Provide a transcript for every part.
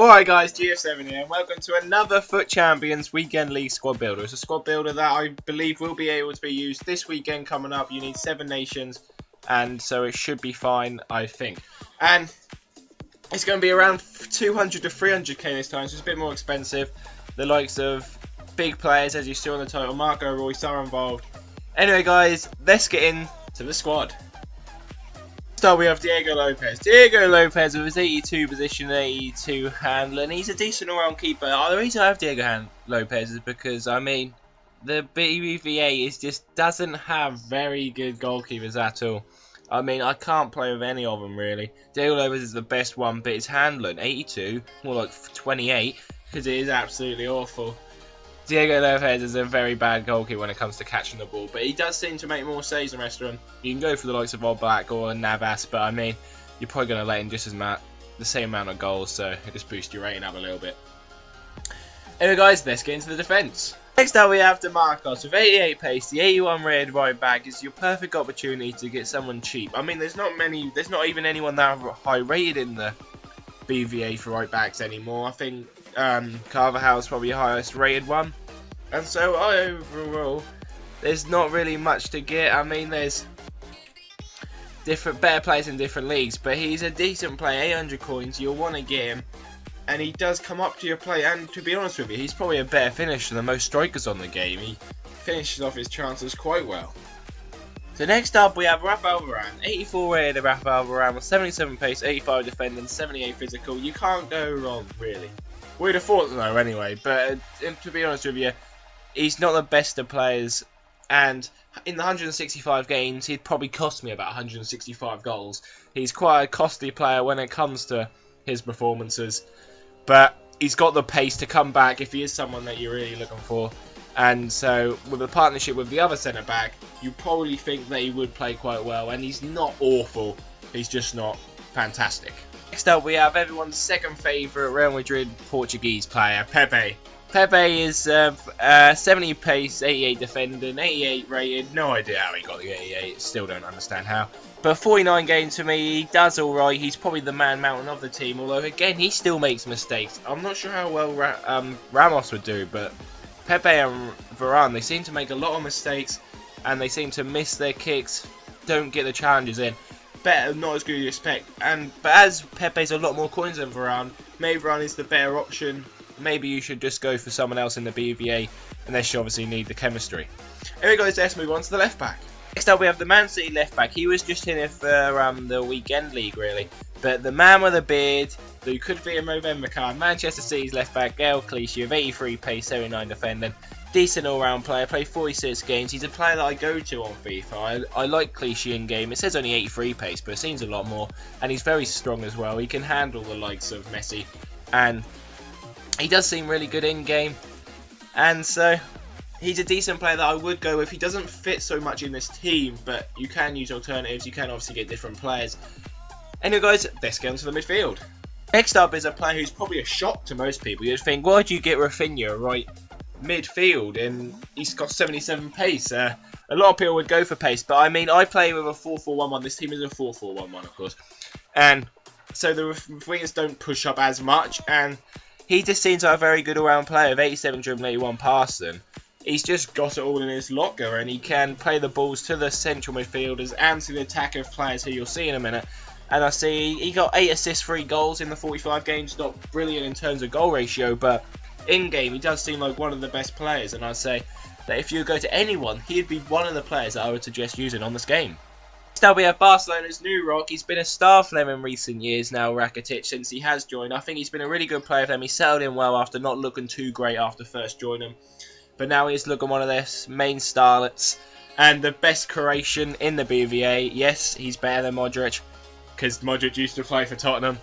Alright guys, GF7 here, and welcome to another FUT Champions Weekend League squad builder. It's a squad builder that I believe will be able to be used this weekend coming up. You need 7 nations, and so it should be fine, I think. And it's going to be around 200 to 300k this time, so it's a bit more expensive. The likes of big players, as you see on the title, Marco, Reus are involved. Anyway guys, let's get into the squad. So we have Diego Lopez. Diego Lopez with his 82 position, 82 handle, and he's a decent all-round keeper. The reason I have Diego Lopez is because, I mean, the BBVA just doesn't have very good goalkeepers at all. I mean, I can't play with any of them, really. Diego Lopez is the best one, but his handling, 82, more like 28, because it is absolutely awful. Diego Lopez is a very bad goalkeeper when it comes to catching the ball, but he does seem to make more saves than the rest of them. You can go for the likes of Oblak or Navas, but I mean, you're probably going to let in just the same amount of goals, so it just boosts your rating up a little bit. Anyway guys, let's get into the defence. Next up we have DeMarcos with 88 pace. The 81 rated right back is your perfect opportunity to get someone cheap. I mean, there's not even anyone that high rated in the BVA for right backs anymore. I think Carvajal's probably the highest rated one, and so overall there's not really much to get. I mean, there's better players in different leagues, but he's a decent player. 800 coins, you'll want to get him, and he does come up to your play. And to be honest with you, he's probably a better finisher than most strikers on the game. He finishes off his chances quite well. So next up we have Rafael Varane, 84 rated Rafael Varane with 77 pace, 85 defending, 78 physical. You can't go wrong, really. We'd have thought so anyway, but to be honest with you, he's not the best of players, and in the 165 games, he'd probably cost me about 165 goals. He's quite a costly player when it comes to his performances, but he's got the pace to come back if he is someone that you're really looking for. And so, with a partnership with the other centre-back, you probably think that he would play quite well, and he's not awful, he's just not fantastic. Next up we have everyone's second favourite Real Madrid Portuguese player, Pepe. Pepe is 70 pace, 88 defending, 88 rated. No idea how he got the 88, still don't understand how. But 49 games for me, he does alright. He's probably the man mountain of the team, although again he still makes mistakes. I'm not sure how well Ramos would do, but Pepe and Varane, they seem to make a lot of mistakes, and they seem to miss their kicks, don't get the challenges in. Better, not as good as you expect. But as Pepe's a lot more coins than Varane, maybe Varane is the better option. Maybe you should just go for someone else in the BVA, unless you obviously need the chemistry. Anyway guys, let's move on to the left back. Next up we have the Man City left back. He was just in it for the weekend league really. But the man with a beard, who could be a Movember card, Manchester City's left back, CLICHY with 83 pace, 79 defending. Decent all-round player, played 46 games. He's a player that I go to on FIFA. I like CLICHY in game. It says only 83 pace, but it seems a lot more. And he's very strong as well. He can handle the likes of Messi. And he does seem really good in game. And so, he's a decent player that I would go with. He doesn't fit so much in this team, but you can use alternatives. You can obviously get different players. Anyway guys, let's get onto the midfield. Next up is a player who's probably a shock to most people. You'd think, why do you get Rafinha right midfield, and he's got 77 pace? A lot of people would go for pace, but I mean, I play with a 4-4-1-1. This team is a 4-4-1-1, of course, and so the wingers don't push up as much, and he just seems like a very good all-round player of 87 dribbling, 81 passing. He's just got it all in his locker, and he can play the balls to the central midfielders and to the attacking players who you'll see in a minute. And I see he got 8 assists, 3 goals in the 45 games. Not brilliant in terms of goal ratio, but in-game, he does seem like one of the best players, and I'd say that if you go to anyone, he'd be one of the players that I would suggest using on this game. Next up we have Barcelona's new rock. He's been a star for them in recent years now, RAKITIC, since he has joined. I think he's been a really good player for them. He settled in well after not looking too great after first joining, but now he's looking one of their main starlets, and the best Croatian in the BVA. Yes, he's better than Modric, because Modric used to play for Tottenham.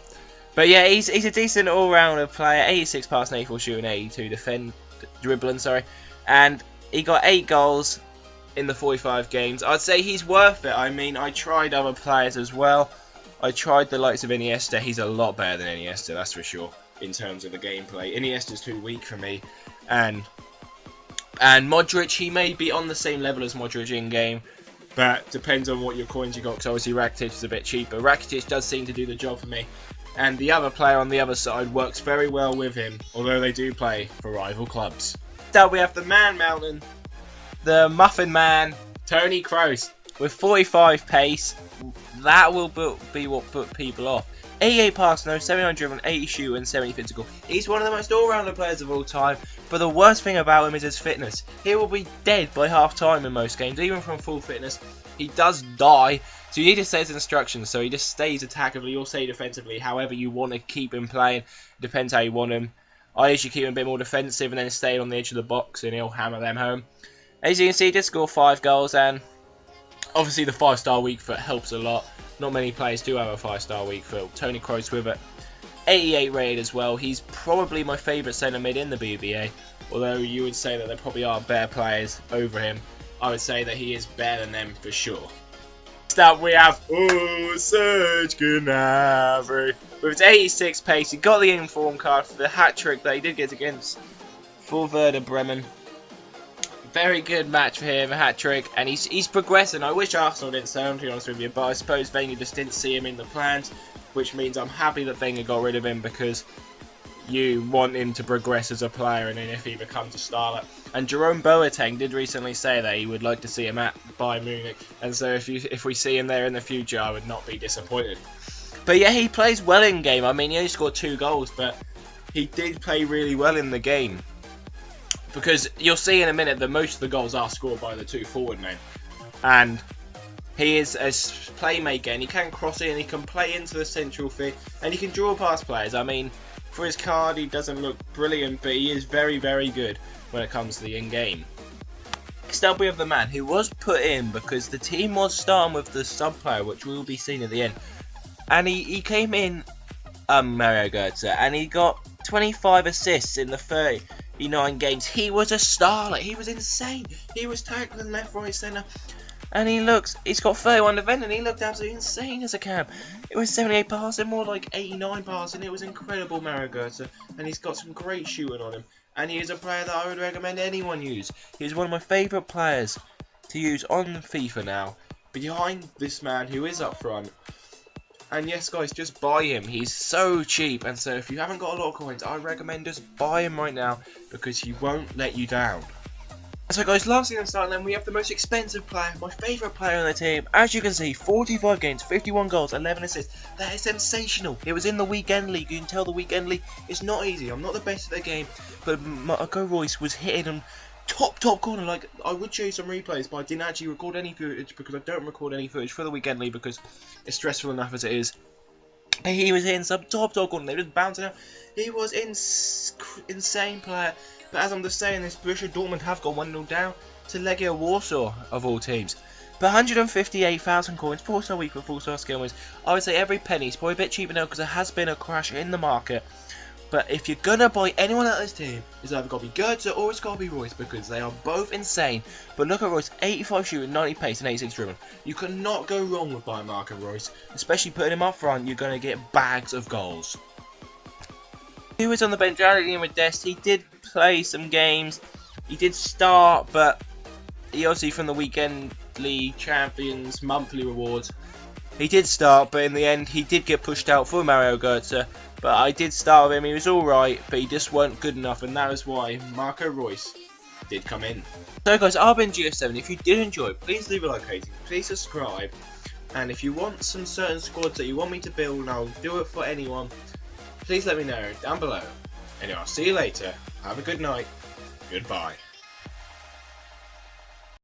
But yeah, he's a decent all-rounder player, 86 passing, 84 shooting, 82 dribbling, and he got 8 goals in the 45 games. I'd say he's worth it. I mean, I tried other players as well. I tried the likes of Iniesta. He's a lot better than Iniesta, that's for sure, in terms of the gameplay. Iniesta's too weak for me, and Modric, he may be on the same level as Modric in game, but depends on what your coins you got, because obviously Rakitic is a bit cheaper. Rakitic does seem to do the job for me. and the other player on the other side works very well with him, although they do play for rival clubs. Now we have the Man Mountain, the Muffin Man, Toni Kroos, with 45 pace. That will be what put people off. 88 pass, no, 780 shoot and 70 physical. He's one of the most all-rounder players of all time, but the worst thing about him is his fitness. He will be dead by half-time in most games, even from full fitness. He does die, so you need to say his instructions, so he just stays attackably or stay defensively, however you want to keep him playing. It depends how you want him. I usually keep him a bit more defensive and then stay on the edge of the box and he'll hammer them home. As you can see, he did score 5 goals, and obviously the 5-star weak foot helps a lot. Not many players do have a 5-star weak foot. Toni Kroos with it. 88 rated as well. He's probably my favourite centre mid in the BBA. Although you would say that there probably are better players over him. I would say that he is better than them for sure. Next up we have Serge Gnabry. With his 86 pace, he got the inform card for the hat-trick that he did get against Werder Bremen. Very good match for him, a hat-trick, and he's progressing. I wish Arsenal didn't sell him, to be honest with you, but I suppose Wenger just didn't see him in the plans, which means I'm happy that Wenger got rid of him, because you want him to progress as a player, and then if he becomes a starlet. And Jerome Boateng did recently say that he would like to see him at Bayern Munich, and so if we see him there in the future, I would not be disappointed. But yeah, he plays well in game. I mean, he only scored 2 goals, but he did play really well in the game. Because you'll see in a minute that most of the goals are scored by the 2 forward men. And he is a playmaker, and he can cross it, and he can play into the central field, and he can draw past players. I mean, for his card, he doesn't look brilliant, but he is very, very good when it comes to the in-game. Next up, we have the man who was put in because the team was starting with the sub-player, which we will be seeing at the end. And he came in, Mario Götze, and he got 25 assists in the 39 games. He was a starlet. He was insane. He was tackling left, right, centre. And he's got 31 defending, and he looked absolutely insane as a cam. It was 78 passing, more like 89 passing. It was incredible, Mario Götze. And he's got some great shooting on him. And he is a player that I would recommend anyone use. He's one of my favourite players to use on FIFA now, behind this man who is up front. And yes, guys, just buy him. He's so cheap, and so if you haven't got a lot of coins, I recommend just buy him right now, because he won't let you down. So guys, last thing I'm starting, then we have the most expensive player, my favourite player on the team. As you can see, 45 games, 51 goals, 11 assists. That is sensational. It was in the weekend league. You can tell the weekend league is not easy. I'm not the best at the game, but Marco Reus was hitting him top corner. Like, I would show you some replays, but I didn't actually record any footage, because I don't record any footage for the weekend league because it's stressful enough as it is. But he was hitting some top corner. They were just bouncing out. He was insane player. But as I'm just saying this, Borussia Dortmund have gone 1-0 down to Legia Warsaw of all teams. But 158,000 coins, 4-star week for 4-star skill wins. I would say every penny is probably a bit cheaper now because there has been a crash in the market. But if you're going to buy anyone out of this team, it's either got to be Götze or it's got to be Reus, because they are both insane. But look at Reus, 85 shooting, 90 pace and 86 dribbling. You cannot go wrong with buying Marco Reus. Especially putting him up front, you're going to get bags of goals. He was on the bench earlier with Dest. He did play some games. He did start, but he obviously from the weekend league champions monthly rewards. He did start, but in the end he did get pushed out for Mario Götze. But I did start with him. He was alright, but he just weren't good enough, and that is why Marco Reus did come in. So guys, I've been GF7. If you did enjoy, please leave a like rating, please subscribe, and if you want some certain squads that you want me to build, and I'll do it for anyone, please let me know down below. Anyway, I'll see you later. Have a good night. Goodbye.